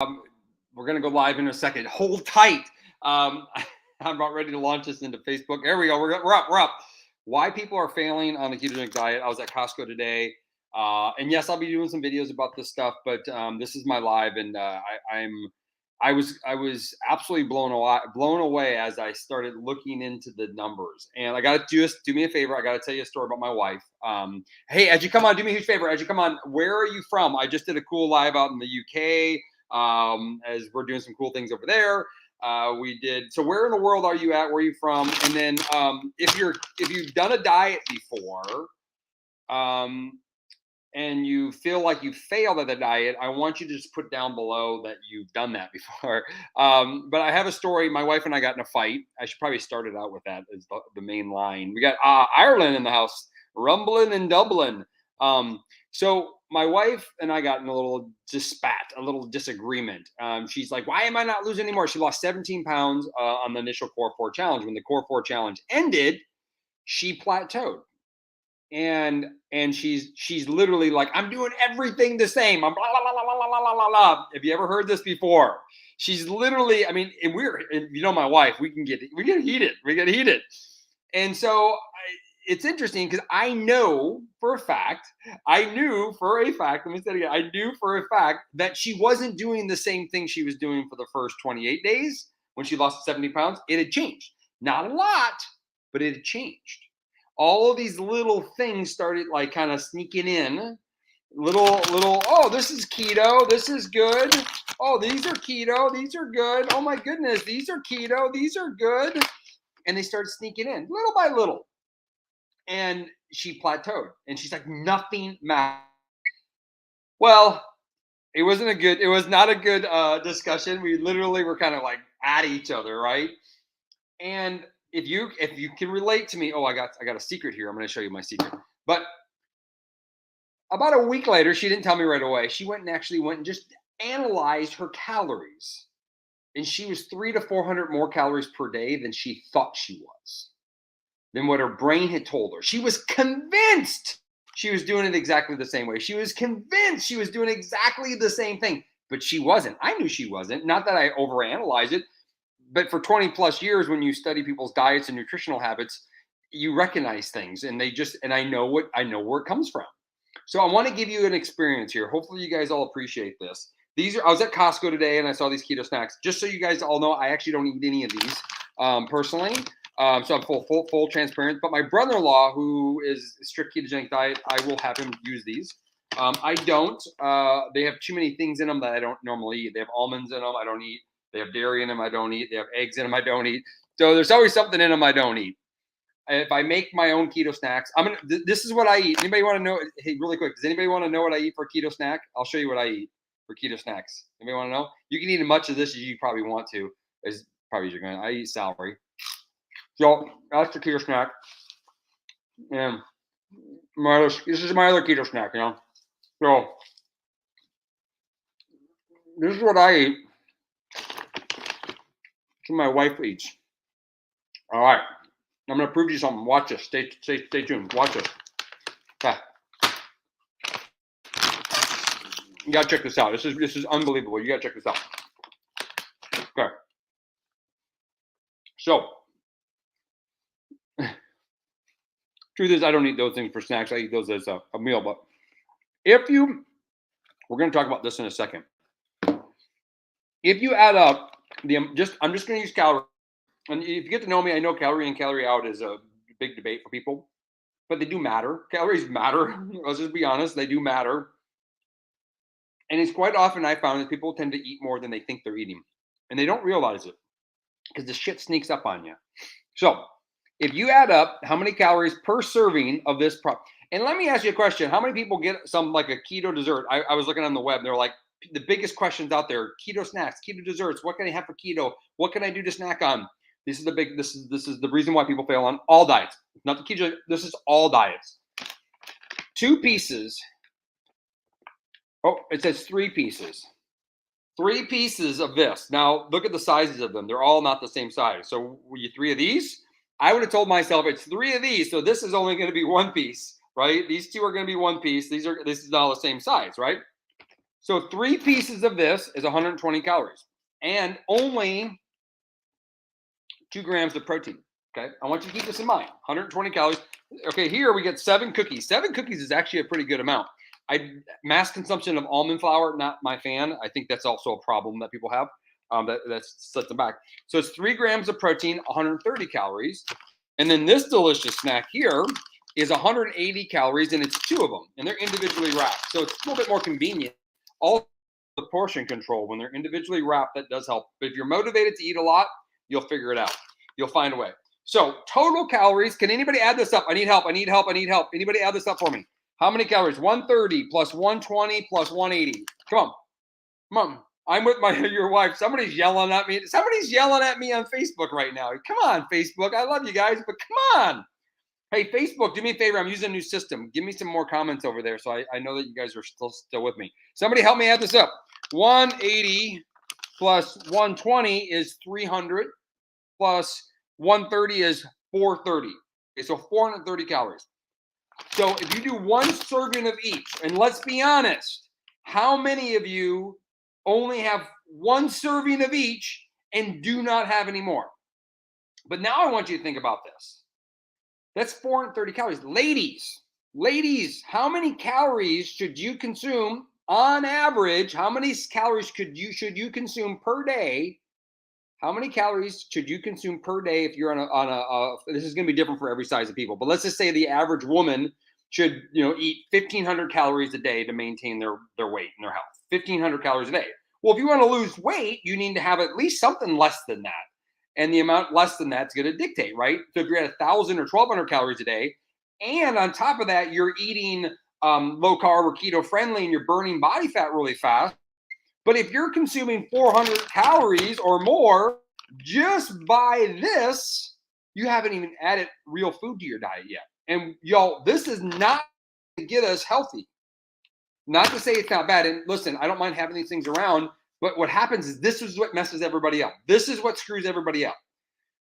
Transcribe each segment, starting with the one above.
We're going to go live in a second. Hold tight. I'm about ready to launch this into Facebook. There we go. We're up. We're up. Why people are failing on the ketogenic diet. I was at Costco today. And yes, I'll be doing some videos about this stuff, but this is my live, and I was absolutely blown away as I started looking into the numbers. And I got to just do me a favor. I got to tell you a story about my wife. Hey, as you come on, do me a huge favor. As you come on, where are you from? I just did a cool live out in the UK. As we're doing some cool things over there. We did. So where in the world are you at? Where are you from? And then if you've done a diet before, and you feel like you failed at the diet, I want you to just put down below that you've done that before. But I have a story. My wife and I got in a fight. I should probably start it out with that as the main line. We got Ireland in the house, rumbling and doubling. So my wife and I got in a little a little disagreement. She's like, why am I not losing anymore? She lost 17 pounds on the initial Core 4 challenge. When the Core 4 challenge ended, she plateaued. And she's literally like, I'm doing everything the same. I'm blah, blah, blah, blah, blah, blah, blah, blah. Have you ever heard this before? She's literally, I mean, you know, my wife, we get heated. And so it's interesting because I knew for a fact that she wasn't doing the same thing she was doing for the first 28 days when she lost 70 pounds. It had changed. Not a lot, but it had changed. All of these little things started like kind of sneaking in. Little, oh, this is keto. This is good. Oh, these are keto. These are good. Oh my goodness, these are keto. These are good. And they started sneaking in little by little. And she plateaued. And she's like, nothing matters. Well, it was not a good discussion. We literally were kind of like at each other, right? And if you can relate to me, I got a secret here. I'm going to show you my secret. But about a week later, she didn't tell me right away. She went and just analyzed her calories. And she was 300 to 400 more calories per day than she thought she was, than what her brain had told her. She was convinced she was doing it exactly the same way. She was convinced she was doing exactly the same thing, but she wasn't. I knew she wasn't. Not that I overanalyzed it, but for 20 plus years, when you study people's diets and nutritional habits, you recognize things, and I know where it comes from. So I want to give you an experience here. Hopefully you guys all appreciate this. I was at Costco today and I saw these keto snacks. Just so you guys all know, I actually don't eat any of these personally. So I'm full transparent. But my brother-in-law, who is strict ketogenic diet, I will have him use these. I don't. They have too many things in them that I don't normally eat. They have almonds in them. I don't eat. They have dairy in them. I don't eat. They have eggs in them. I don't eat. So there's always something in them I don't eat. If I make my own keto snacks, this is what I eat. Anybody want to know? Hey, really quick, does anybody want to know what I eat for keto snack? I'll show you what I eat for keto snacks. Anybody want to know? You can eat as much of this as you probably want to. I eat celery. So that's the keto snack. And this is my other keto snack, you know. So this is what I eat. This is what my wife eats. All right. I'm going to prove to you something. Watch this. Stay tuned. Watch this. Okay. You got to check this out. This is unbelievable. You got to check this out. Okay. So, truth is, I don't eat those things for snacks. I eat those as a meal. But we're going to talk about this in a second. If you add up I'm just going to use calories. And if you get to know me, I know calorie in, calorie out is a big debate for people, but they do matter. Calories matter. Let's just be honest. They do matter. And it's quite often I found that people tend to eat more than they think they're eating, and they don't realize it because the shit sneaks up on you. So if you add up how many calories per serving of this and let me ask you a question. How many people get some like a keto dessert? I was looking on the web. They're like, the biggest questions out there: keto snacks, keto desserts. What can I have for keto? What can I do to snack on? This is the reason why people fail on all diets. Not the keto. This is all diets. 2 pieces. Oh, it says 3 pieces. 3 pieces of this. Now look at the sizes of them. They're all not the same size. So were you 3 of these? I would have told myself it's 3 of these. So this is only going to be 1 piece, right? These 2 are going to be 1 piece. This is all the same size, right? So 3 pieces of this is 120 calories and only 2 grams of protein. Okay, I want you to keep this in mind. 120 calories. Okay, here we get 7 cookies. 7 cookies is actually a pretty good amount. Mass consumption of almond flour, not my fan. I think that's also a problem that people have. That sets them back. So it's 3 grams of protein, 130 calories, and then this delicious snack here is 180 calories, and it's 2 of them, and they're individually wrapped. So it's a little bit more convenient. All the portion control when they're individually wrapped, that does help. But if you're motivated to eat a lot, you'll figure it out. You'll find a way. So total calories, can anybody add this up? I need help. Anybody add this up for me? How many calories? 130 plus 120 plus 180. Come on. Come on. I'm with your wife. Somebody's yelling at me. Somebody's yelling at me on Facebook right now. Come on, Facebook. I love you guys, but come on. Hey, Facebook, do me a favor. I'm using a new system. Give me some more comments over there so I know that you guys are still with me. Somebody help me add this up. 180 plus 120 is 300 plus 130 is 430. Okay, so 430 calories. So if you do 1 serving of each, and let's be honest, how many of you only have 1 serving of each and do not have any more? But now I want you to think about this. That's 430 calories. Ladies, how many calories should you consume on average? How many calories should you consume per day? How many calories should you consume per day if you're on a this is going to be different for every size of people, but let's just say the average woman should, eat 1,500 calories a day to maintain their weight and their health. 1,500 calories a day. Well, if you want to lose weight, you need to have at least something less than that. And the amount less than that's going to dictate, right? So if you're at 1,000 or 1,200 calories a day, and on top of that, you're eating low carb or keto friendly and you're burning body fat really fast. But if you're consuming 400 calories or more just by this, you haven't even added real food to your diet yet. And y'all, this is not to get us healthy. Not to say it's not bad. And listen, I don't mind having these things around, but what happens is this is what messes everybody up. This is what screws everybody up.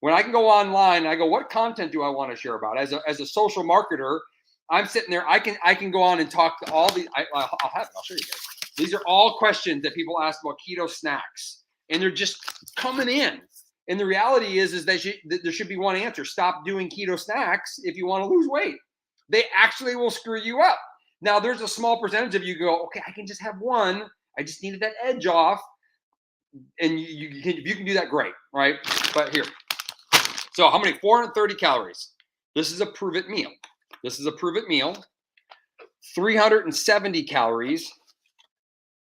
When I can go online and I go, what content do I want to share about? As a social marketer, I'm sitting there. I can go on and talk to all these. I'll have it. I'll show you guys. These are all questions that people ask about keto snacks, and they're just coming in. And the reality is that there should be one answer: stop doing keto snacks if you want to lose weight. They actually will screw you up. Now, there's a small percentage of you go, okay, I can just have one. I just needed that edge off, and if you can do that, great, right? But here, so how many? 430 calories. This is a prove it meal. 370 calories.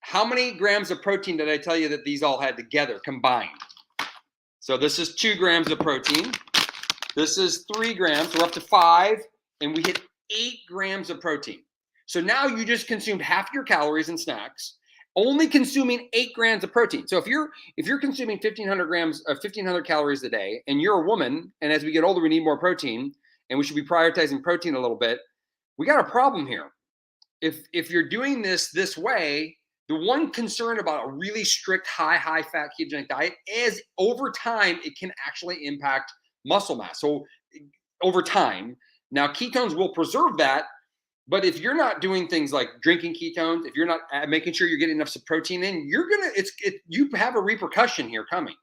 How many grams of protein did I tell you that these all had together combined? So this is 2 grams of protein. This is 3 grams. So we're up to 5, and we hit 8 grams of protein. So now you just consumed half your calories in snacks, only consuming 8 grams of protein. So if you're consuming 1,500 calories a day, and you're a woman, and as we get older, we need more protein, and we should be prioritizing protein a little bit, we got a problem here. If you're doing this way, the one concern about a really strict high fat ketogenic diet is over time, it can actually impact muscle mass. So over time, now ketones will preserve that, but if you're not doing things like drinking ketones, if you're not making sure you're getting enough protein in, you have a repercussion here coming.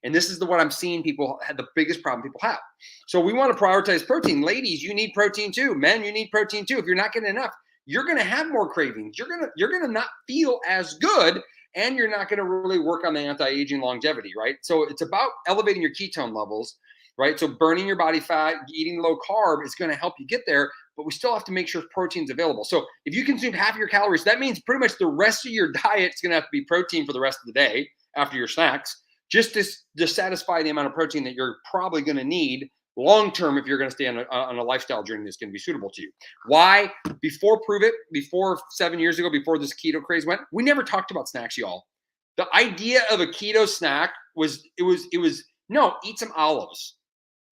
And this is what I'm seeing people have, the biggest problem people have. So we want to prioritize protein. Ladies, you need protein too. Men, you need protein too. If you're not getting enough, you're going to have more cravings. You're going to not feel as good, and you're not going to really work on the anti-aging longevity, right? So it's about elevating your ketone levels, right? So burning your body fat, eating low carb is going to help you get there, but we still have to make sure protein's available. So if you consume half your calories, that means pretty much the rest of your diet is going to have to be protein for the rest of the day after your snacks, just to satisfy the amount of protein that you're probably going to need long-term if you're going to stay on a lifestyle journey that's going to be suitable to you. Why? Before 7 years ago, before this keto craze went, we never talked about snacks, y'all. The idea of a keto snack was no, eat some olives.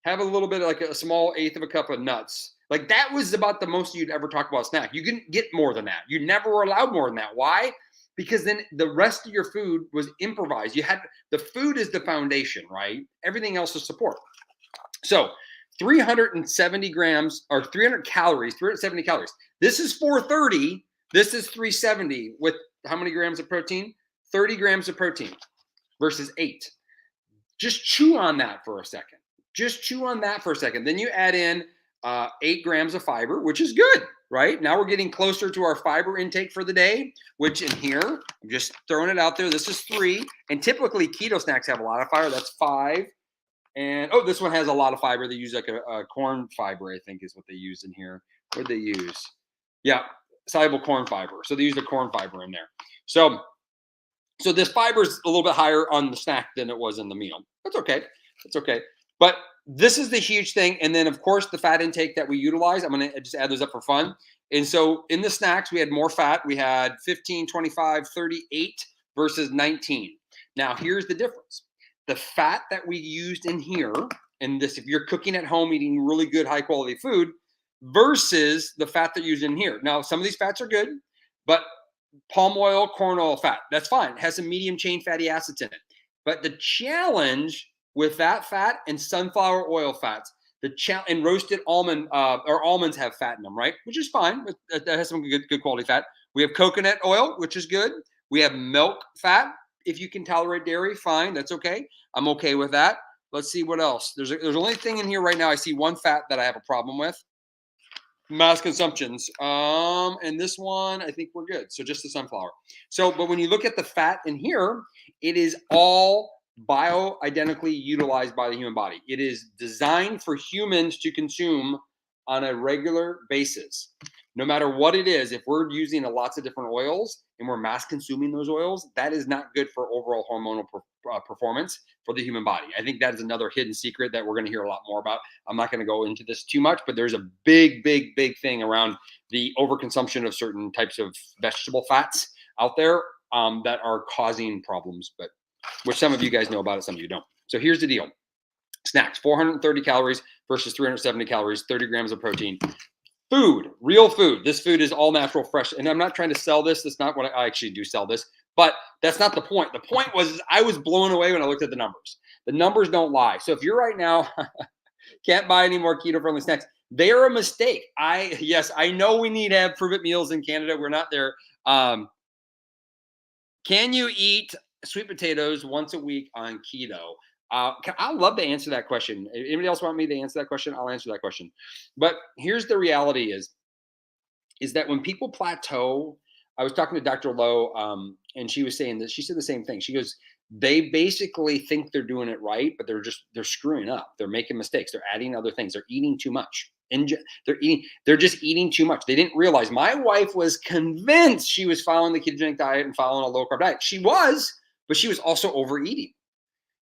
Have a little bit of like a small eighth of a cup of nuts. Like that was about the most you'd ever talk about snack. You couldn't get more than that. You never were allowed more than that. Why? Because then the rest of your food was improvised. The food is the foundation, right? Everything else is support. So 370 grams or 300 calories, 370 calories. This is 430. This is 370 with how many grams of protein? 30 grams of protein versus 8. Just chew on that for a second. Just chew on that for a second. Then you add in 8 grams of fiber, which is good, right? Now we're getting closer to our fiber intake for the day, which in here, I'm just throwing it out there. This is 3. And typically keto snacks have a lot of fiber. That's 5. And oh, this one has a lot of fiber. They use like a corn fiber, I think is what they use in here. What did they use? Yeah, soluble corn fiber. So they use the corn fiber in there. So this fiber is a little bit higher on the snack than it was in the meal. That's okay. That's okay. But this is the huge thing. And then, of course, the fat intake that we utilize, I'm going to just add those up for fun. And so in the snacks, we had more fat. We had 15, 25, 38 versus 19. Now, here's the difference. The fat that we used in here, and this, if you're cooking at home, eating really good, high quality food, versus the fat that you used in here. Now, some of these fats are good, but palm oil, corn oil fat, that's fine. It has some medium chain fatty acids in it. But the challenge with that fat and sunflower oil fats, and roasted almond or almonds have fat in them, right? Which is fine. That has some good quality fat. We have coconut oil, which is good. We have milk fat. If you can tolerate dairy, fine. That's okay. I'm okay with that. Let's see what else. There's only thing in here right now. I see one fat that I have a problem with. Mass consumptions. And this one, I think we're good. So just the sunflower. So, but when you look at the fat in here, it is all bioidentically utilized by the human body. It is designed for humans to consume on a regular basis. No matter what it is, if we're using lots of different oils and we're mass consuming those oils, that is not good for overall hormonal performance for the human body. I think that is another hidden secret that we're going to hear a lot more about. I'm not going to go into this too much, but there's a big thing around the overconsumption of certain types of vegetable fats out there that are causing problems, but which some of you guys know about it, some of you don't. So here's the deal. Snacks, 430 calories versus 370 calories, 30 grams of protein. Food, real food. This food is all natural, fresh. And I'm not trying to sell this. That's not what I actually do sell this. But that's not the point. The point was I was blown away when I looked at the numbers. The numbers don't lie. So if you're right now, can't buy any more keto-friendly snacks, they are a mistake. Yes, I know we need to have prove it meals in Canada. We're not there. Can you eat sweet potatoes once a week on keto? I'd love to answer that question. Anybody else want me to answer that question? I'll answer that question. But here's the reality is that when people plateau, I was talking to Dr. Lowe, and she was saying that she said the same thing. She goes, they basically think they're doing it right, but they're screwing up. They're making mistakes. They're adding other things. They're eating too much. They're just eating too much. They didn't realize. My wife was convinced she was following the ketogenic diet and following a low carb diet. She was, but she was also overeating.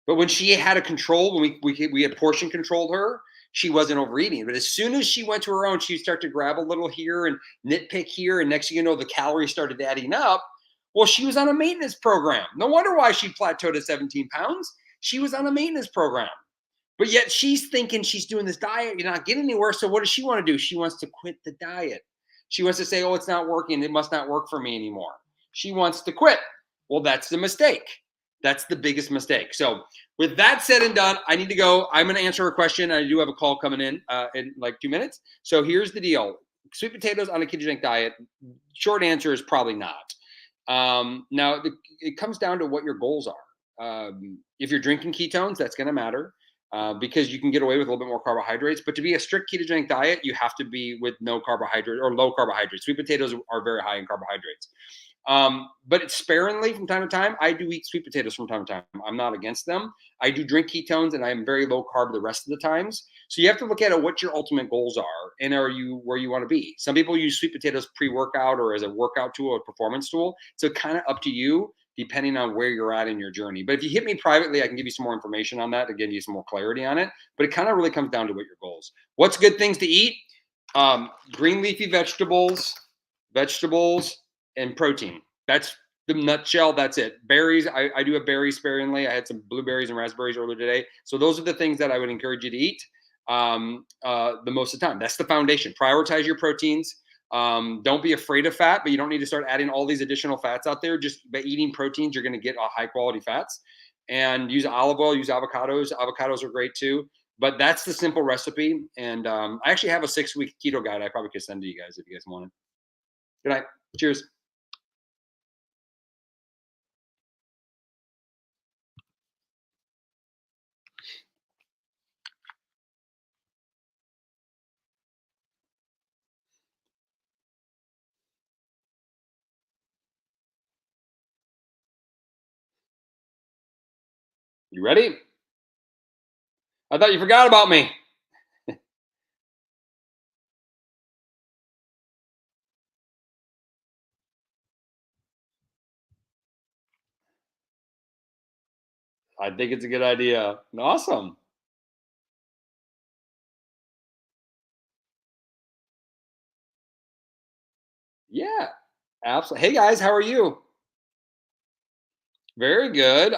But when she had a control, when we had portion controlled her, she wasn't overeating. But as soon as she went to her own, she'd start to grab a little here and nitpick here. And next thing you know, the calories started adding up. Well, she was on a maintenance program. No wonder why she plateaued at 17 pounds. She was on a maintenance program. But yet she's thinking she's doing this diet. You're not getting anywhere. So what does she want to do? She wants to quit the diet. She wants to say, oh, it's not working. It must not work for me anymore. She wants to quit. Well, that's the mistake. That's the biggest mistake. So with that said and done, I need to go. I'm going to answer a question. I do have a call coming in like 2 minutes. So here's the deal. Sweet potatoes on a ketogenic diet, short answer is probably not. Now, it comes down to what your goals are. If you're drinking ketones, that's going to matter because you can get away with a little bit more carbohydrates. But to be a strict ketogenic diet, you have to be with no carbohydrate or low carbohydrates. Sweet potatoes are very high in carbohydrates. But it's sparingly from time to time. I do eat sweet potatoes from time to time. I'm not against them. I do drink ketones and I am very low carb the rest of the times. So you have to look at what your ultimate goals are and are you where you want to be. Some people use sweet potatoes pre-workout or as a workout tool or performance tool. So kind of up to you depending on where you're at in your journey. But if you hit me privately, I can give you some more information on that to give you some more clarity on it. But it kind of really comes down to what your goals. What's good things to eat? Green leafy vegetables, and protein. That's the nutshell. That's it. Berries. I do have berries sparingly. I had some blueberries and raspberries earlier today. So those are the things that I would encourage you to eat the most of the time. That's the foundation. Prioritize your proteins. Don't be afraid of fat, but you don't need to start adding all these additional fats out there. Just by eating proteins, you're going to get high quality fats. And use olive oil, use avocados. Avocados are great too. But that's the simple recipe. And I actually have a 6-week keto guide I probably could send to you guys if you guys want it. Good night. Cheers. You ready? I thought you forgot about me. I think it's a good idea. Awesome. Yeah, absolutely. Hey guys, how are you? Very good.